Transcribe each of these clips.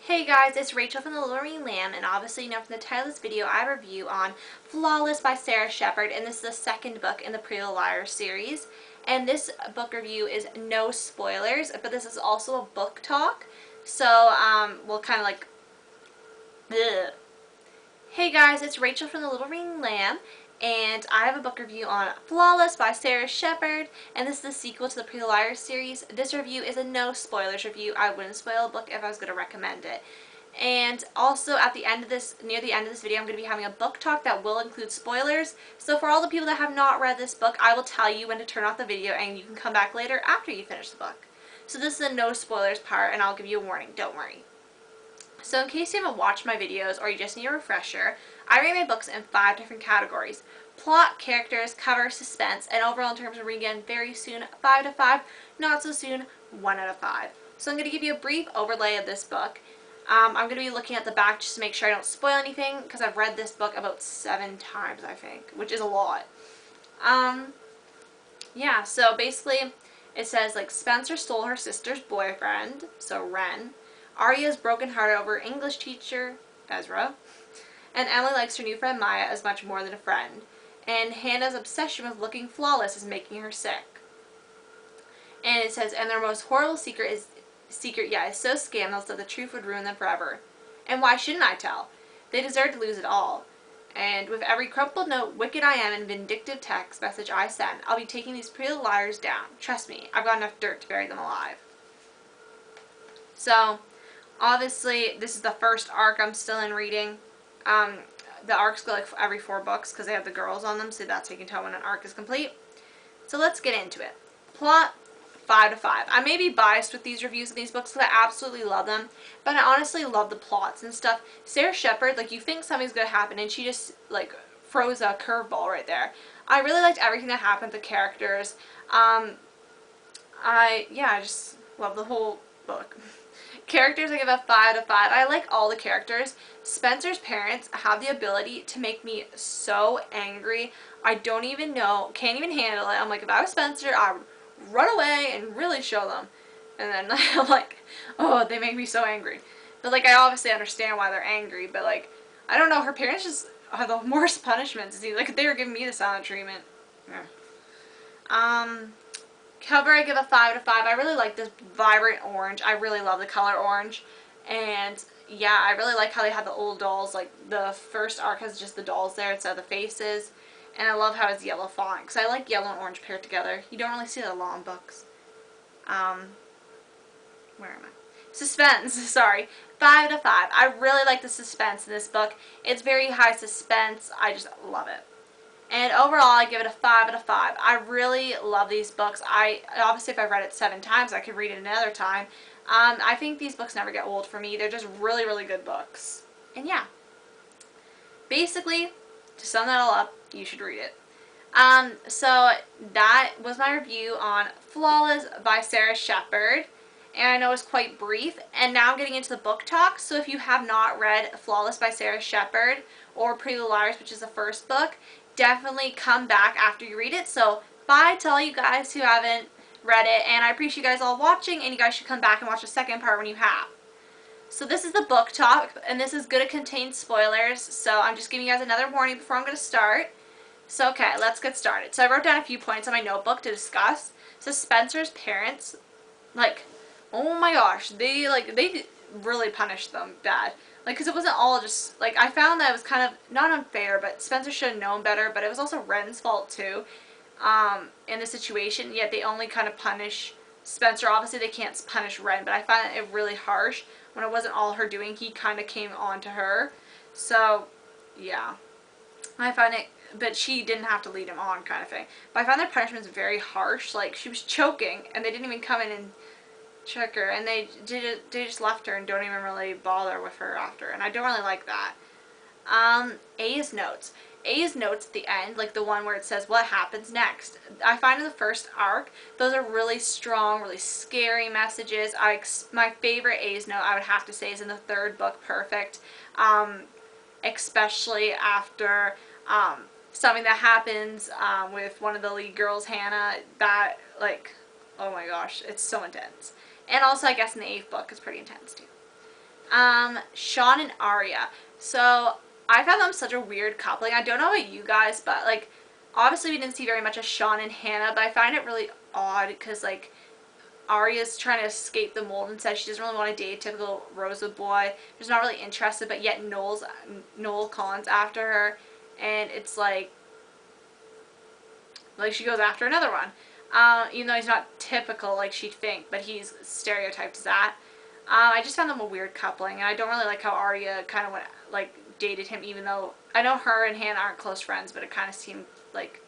Hey guys, it's Rachel from the Little Green Lamb, and obviously you know from the title of this video I have a review on Flawless by Sara Shepard, and this is the second book in the Pretty Little Liars series. And this book review is no spoilers, but this is also a book talk, so we'll kind of like, bleh. Hey guys, it's Rachel from the Little Green Lamb, and I have a book review on Flawless by Sara Shepard, and this is the sequel to the Pretty Little Liars series. This review is a no spoilers review. I wouldn't spoil a book if I was going to recommend it. And also at the end of this, near the end of this video, I'm going to be having a book talk that will include spoilers. So for all the people that have not read this book, I will tell you when to turn off the video and you can come back later after you finish the book. So this is a no spoilers part, and I'll give you a warning, don't worry. So in case you haven't watched my videos or you just need a refresher, I rate my books in 5 different categories: plot, characters, cover, suspense, and overall in terms of reading again very soon, 5 out of 5, not so soon, 1 out of 5. So I'm going to give you a brief overlay of this book. I'm going to be looking at the back just to make sure I don't spoil anything, because I've read this book about 7 times, I think, which is a lot. Yeah, so basically it says, like, Spencer stole her sister's boyfriend, so Ren. Arya's brokenhearted over her English teacher, Ezra. And Emily likes her new friend Maya as much more than a friend. And Hannah's obsession with looking flawless is making her sick. And it says, and their most horrible secret is so scandalous that the truth would ruin them forever. And why shouldn't I tell? They deserve to lose it all. And with every crumpled note, wicked I am, and vindictive text message I send, I'll be taking these pretty little liars down. Trust me, I've got enough dirt to bury them alive. So, obviously, this is the first arc I'm still in reading. The arcs go like every 4 books because they have the girls on them, so that's how you can tell when an arc is complete. So let's get into it. Plot, 5 to 5. I may be biased with these reviews of these books because I absolutely love them, but I honestly love the plots and stuff. Sara Shepard, like, you think something's going to happen, and she just, like, froze a curveball right there. I really liked everything that happened, the characters. I just love the whole book. Characters, I give a 5 to 5. I like all the characters. Spencer's parents have the ability to make me so angry. I don't even know, can't even handle it. I'm like, if I was Spencer, I would run away and really show them. And then I'm like, oh, they make me so angry. But, like, I obviously understand why they're angry, but, like, I don't know, her parents just are the worst punishments. Like, if they were giving me the silent treatment. Yeah. Cover, I give a 5 to 5. I really like this vibrant orange. I really love the color orange. And yeah, I really like how they have the old dolls. Like, the first arc has just the dolls there instead of the faces. And I love how it's yellow font, because I like yellow and orange paired together. You don't really see that a lot in books. Where am I? Suspense, sorry. 5 to 5. I really like the suspense in this book. It's very high suspense. I just love it. And overall, I give it a 5 out of 5. I really love these books. Obviously, if I've read it 7 times, I could read it another time. I think these books never get old for me. They're just really, really good books. And yeah. Basically, to sum that all up, you should read it. So that was my review on Flawless by Sara Shepard. And I know it's quite brief. And now I'm getting into the book talk. So if you have not read Flawless by Sara Shepard or Pretty Little Liars, which is the first book, definitely come back after you read it. So bye to all you guys who haven't read it, and I appreciate you guys all watching, and you guys should come back and watch the second part when you have. So this is the book talk, and this is going to contain spoilers, so I'm just giving you guys another warning before I'm going to start. So okay, let's get started. So I wrote down a few points on my notebook to discuss. So Spencer's parents, like, oh my gosh, they really punished them bad. Like, because it wasn't all just, like, I found that it was kind of, not unfair, but Spencer should have known better, but it was also Ren's fault, too, in the situation, yet they only kind of punish Spencer. Obviously, they can't punish Ren, but I find it really harsh. When it wasn't all her doing, he kind of came on to her. So, yeah. I find it, but she didn't have to lead him on, kind of thing. But I found their punishments very harsh. Like, she was choking, and they didn't even come in and check her, and they just left her and don't even really bother with her after, and I don't really like that. A's notes at the end, like the one where it says what happens next, I find in the first arc, those are really strong, really scary messages. My favorite A's note, I would have to say, is in the 3rd book, Perfect, especially after something that happens with one of the lead girls, Hannah, that, like, oh my gosh, it's so intense. And also, I guess, in the 8th book, it's pretty intense, too. Sean and Arya. So I found them such a weird coupling. I don't know about you guys, but like obviously we didn't see very much of Sean and Hannah, but I find it really odd because like Arya's trying to escape the mold and says she doesn't really want to date a typical Rosewood boy. She's not really interested, but yet Noel Collins after her, and it's like she goes after another one. Even though he's not typical like she'd think, but he's stereotyped as that. I just found them a weird coupling, and I don't really like how Arya kind of went like dated him, even though I know her and Hannah aren't close friends, but it kind of seemed like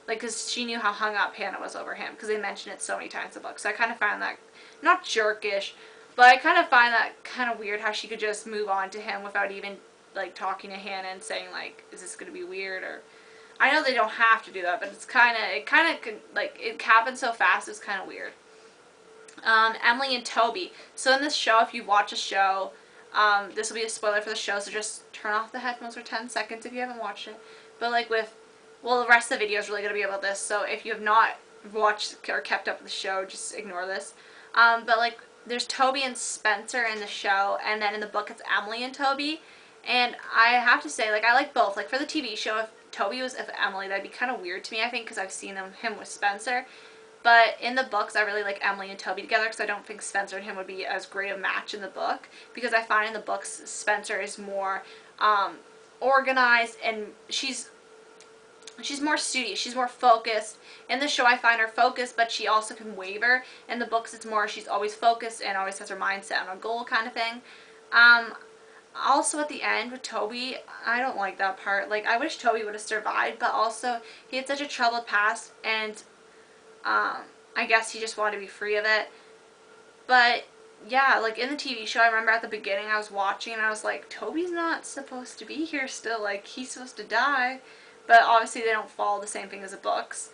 because she knew how hung up Hannah was over him, because they mentioned it so many times in the book. So I kind of find that not jerkish, but I kind of find that kind of weird how she could just move on to him without even like talking to Hannah and saying like, is this going to be weird? Or I know they don't have to do that, but it kind of like it happened so fast. It was kind of weird. Emily and Toby. So in this show, if you watch a show, this will be a spoiler for the show, so just turn off the headphones for 10 seconds if you haven't watched it. But like well, the rest of the video is really going to be about this, so if you have not watched or kept up with the show, just ignore this. But like, there's Toby and Spencer in the show, and then in the book it's Emily and Toby. And I have to say, like, I like both. Like, for the TV show, if Toby was with Emily, that'd be kind of weird to me, I think, because I've seen him with Spencer. But in the books, I really like Emily and Toby together, because I don't think Spencer and him would be as great a match in the book, because I find in the books Spencer is more organized, and she's more studious, she's more focused. In the show I find her focused, but she also can waver. In the books it's more she's always focused and always has her mindset on a goal kind of thing. Also at the end with Toby, I don't like that part. Like, I wish Toby would have survived, but also he had such a troubled past, and I guess he just wanted to be free of it. But yeah, like in the TV show, I remember at the beginning I was watching and I was like, Toby's not supposed to be here still, like he's supposed to die. But obviously they don't follow the same thing as the books,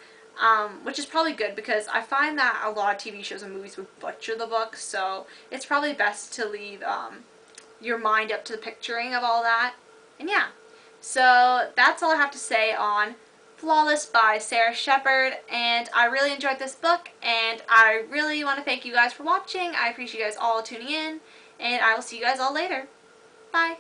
which is probably good, because I find that a lot of TV shows and movies would butcher the books, so it's probably best to leave your mind up to the picturing of all that. And yeah, so that's all I have to say on Flawless by Sara Shepard, and I really enjoyed this book, and I really want to thank you guys for watching. I appreciate you guys all tuning in, and I will see you guys all later. Bye!